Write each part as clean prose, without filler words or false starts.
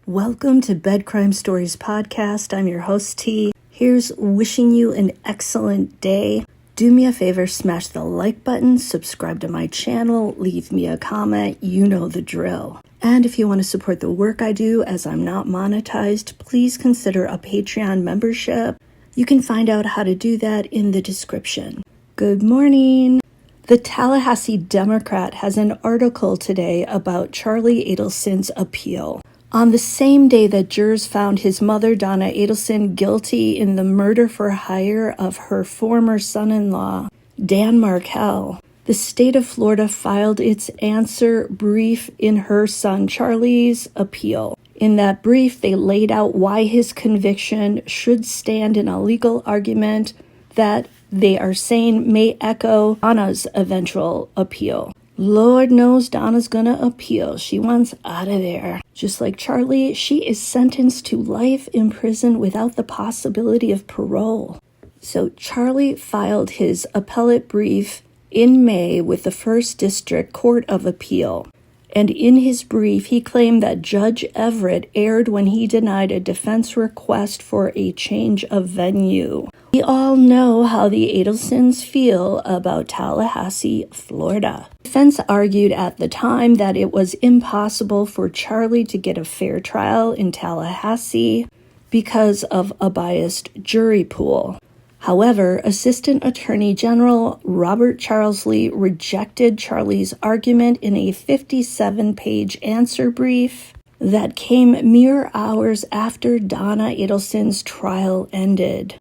Welcome to Bed Crime Stories Podcast. I'm your host, T. Here's wishing you an excellent day. Do me a favor, smash the like button, subscribe to my channel, leave me a comment, you know the drill. And if you want to support the work I do as I'm not monetized, please consider a Patreon membership. You can find out how to do that in the description. Good morning. The Tallahassee Democrat has an article today about Charlie Adelson's appeal. On the same day that jurors found his mother, Donna Adelson, guilty in the murder for hire of her former son-in-law, Dan Markel, the state of Florida filed its answer brief in her son Charlie's appeal. In that brief, they laid out why his conviction should stand in a legal argument that they are saying may echo Donna's eventual appeal. Lord knows Donna's gonna appeal. She wants out of there. Just like Charlie, she is sentenced to life in prison without the possibility of parole. So Charlie filed his appellate brief in May with the First District Court of Appeal. And in his brief, he claimed that Judge Everett erred when he denied a defense request for a change of venue. We all know how the Adelsons feel about Tallahassee, Florida. Defense argued at the time that it was impossible for Charlie to get a fair trial in Tallahassee because of a biased jury pool. However, Assistant Attorney General Robert Charlesley rejected Charlie's argument in a 57-page answer brief that came mere hours after Donna Adelson's trial ended.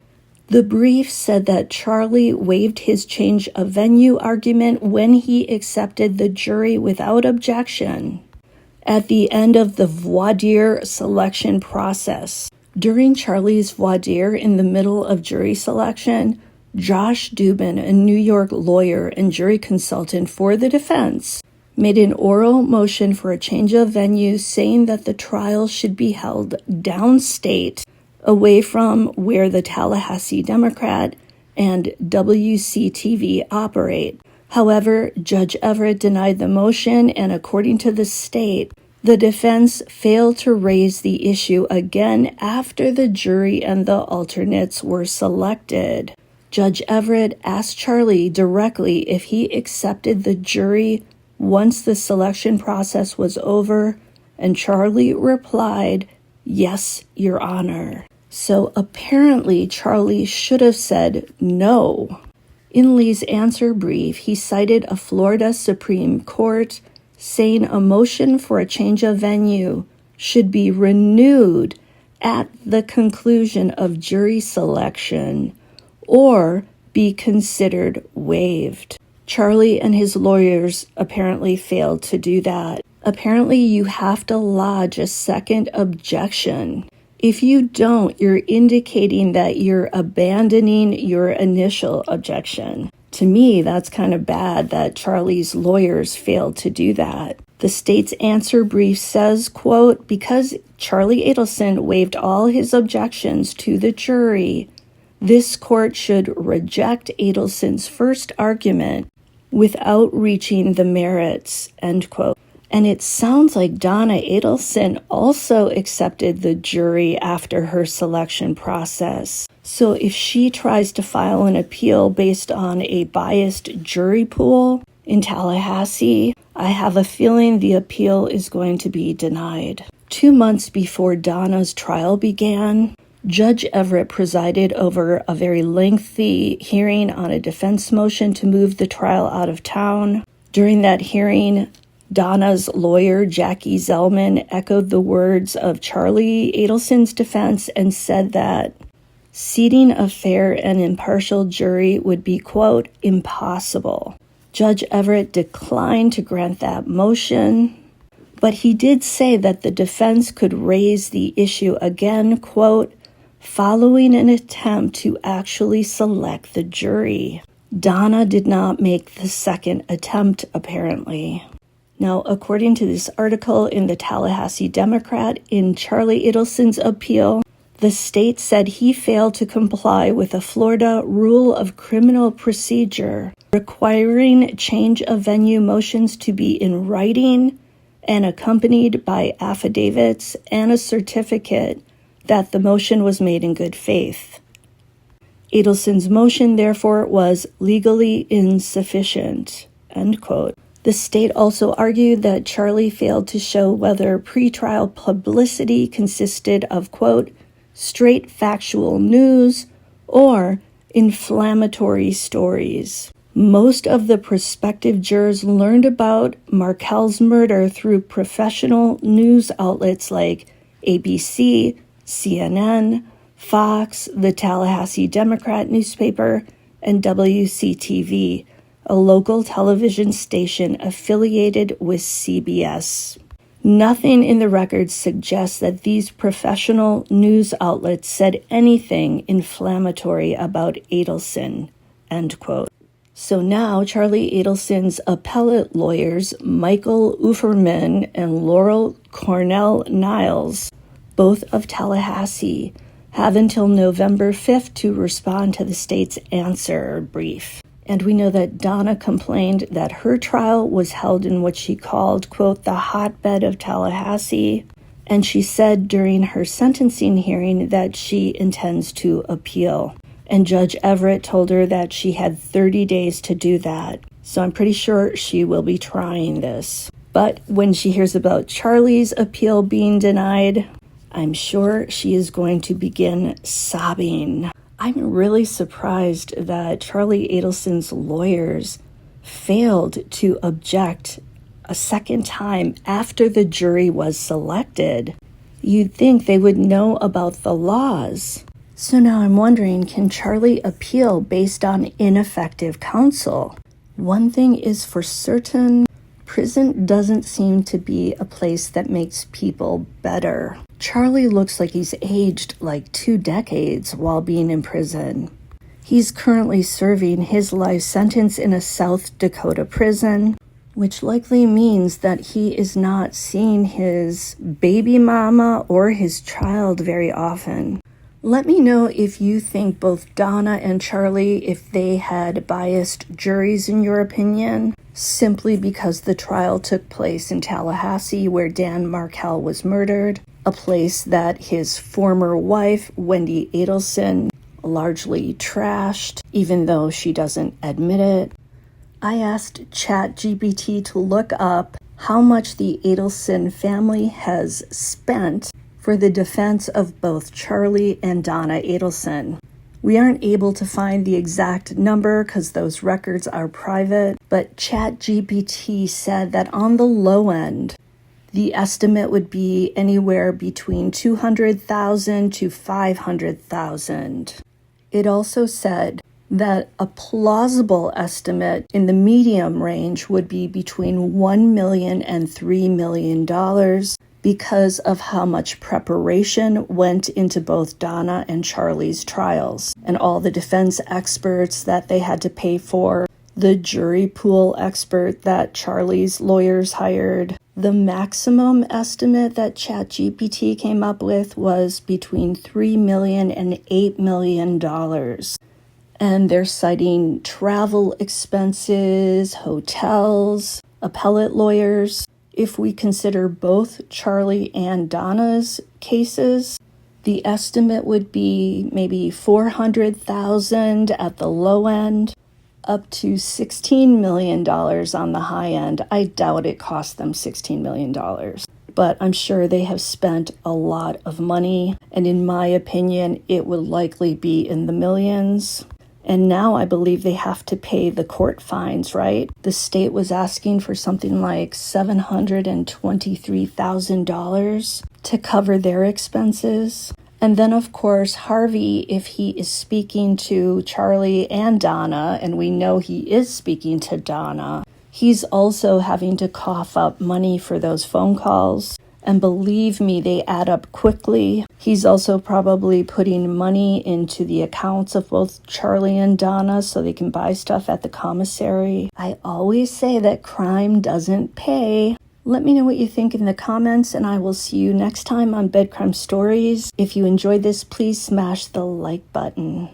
The brief said that Charlie waived his change of venue argument when he accepted the jury without objection at the end of the voir dire selection process. During Charlie's voir dire in the middle of jury selection, Josh Dubin, a New York lawyer and jury consultant for the defense, made an oral motion for a change of venue saying that the trial should be held downstate, away from where the Tallahassee Democrat and WCTV operate. However, Judge Everett denied the motion, and according to the state, the defense failed to raise the issue again after the jury and the alternates were selected. Judge Everett asked Charlie directly if he accepted the jury once the selection process was over, and Charlie replied, "Yes, Your Honor." So apparently Charlie should have said no. In Lee's answer brief, he cited a Florida Supreme Court saying a motion for a change of venue should be renewed at the conclusion of jury selection or be considered waived. Charlie and his lawyers apparently failed to do that. Apparently, you have to lodge a second objection. If you don't, you're indicating that you're abandoning your initial objection. To me, that's kind of bad that Charlie's lawyers failed to do that. The state's answer brief says, quote, because Charlie Adelson waived all his objections to the jury, this court should reject Adelson's first argument without reaching the merits, end quote. And it sounds like Donna Adelson also accepted the jury after her selection process. So if she tries to file an appeal based on a biased jury pool in Tallahassee, I have a feeling the appeal is going to be denied. 2 months before Donna's trial began, Judge Everett presided over a very lengthy hearing on a defense motion to move the trial out of town. During that hearing, Donna's lawyer, Jackie Zellman, echoed the words of Charlie Adelson's defense and said that seating a fair and impartial jury would be, quote, impossible. Judge Everett declined to grant that motion, but he did say that the defense could raise the issue again, quote, following an attempt to actually select the jury. Donna did not make the second attempt, apparently. Now, according to this article in the Tallahassee Democrat, in Charlie Adelson's appeal, the state said he failed to comply with a Florida Rule of Criminal Procedure requiring change of venue motions to be in writing and accompanied by affidavits and a certificate that the motion was made in good faith. Adelson's motion, therefore, was legally insufficient, end quote. The state also argued that Charlie failed to show whether pretrial publicity consisted of, quote, straight factual news or inflammatory stories. Most of the prospective jurors learned about Markel's murder through professional news outlets like ABC, CNN, Fox, the Tallahassee Democrat newspaper, and WCTV, a local television station affiliated with CBS. Nothing in the records suggests that these professional news outlets said anything inflammatory about Adelson, end quote. So now Charlie Adelson's appellate lawyers, Michael Uferman and Laurel Cornell Niles, both of Tallahassee, have until November 5th to respond to the state's answer brief. And we know that Donna complained that her trial was held in what she called, quote, the hotbed of Tallahassee. And she said during her sentencing hearing that she intends to appeal. And Judge Everett told her that she had 30 days to do that. So I'm pretty sure she will be trying this. But when she hears about Charlie's appeal being denied, I'm sure she is going to begin sobbing. I'm really surprised that Charlie Adelson's lawyers failed to object a second time after the jury was selected. You'd think they would know about the laws. So now I'm wondering, can Charlie appeal based on ineffective counsel? One thing is for certain, prison doesn't seem to be a place that makes people better. Charlie looks like he's aged like 2 decades while being in prison. He's currently serving his life sentence in a South Dakota prison, which likely means that he is not seeing his baby mama or his child very often. Let me know if you think both Donna and Charlie, if they had biased juries in your opinion, simply because the trial took place in Tallahassee where Dan Markel was murdered, a place that his former wife, Wendi Adelson, largely trashed, even though she doesn't admit it. I asked ChatGPT to look up how much the Adelson family has spent for the defense of both Charlie and Donna Adelson. We aren't able to find the exact number because those records are private, but ChatGPT said that on the low end, the estimate would be anywhere between $200,000 to $500,000. It also said that a plausible estimate in the medium range would be between $1 million and $3 million because of how much preparation went into both Donna and Charlie's trials, and all the defense experts that they had to pay for, the jury pool expert that Charlie's lawyers hired. The maximum estimate that ChatGPT came up with was between $3 million and $8 million. And they're citing travel expenses, hotels, appellate lawyers. If we consider both Charlie and Donna's cases, the estimate would be maybe $400,000 at the low end, up to $16 million on the high end. I doubt it cost them $16 million, but I'm sure they have spent a lot of money, and in my opinion, it would likely be in the millions. And now I believe they have to pay the court fines, right? The state was asking for something like $723,000 to cover their expenses. And then, of course, Harvey, if he is speaking to Charlie and Donna, and we know he is speaking to Donna, he's also having to cough up money for those phone calls. And believe me, they add up quickly. He's also probably putting money into the accounts of both Charlie and Donna so they can buy stuff at the commissary. I always say that crime doesn't pay. Let me know what you think in the comments, and I will see you next time on Bed Crime Stories. If you enjoyed this, please smash the like button.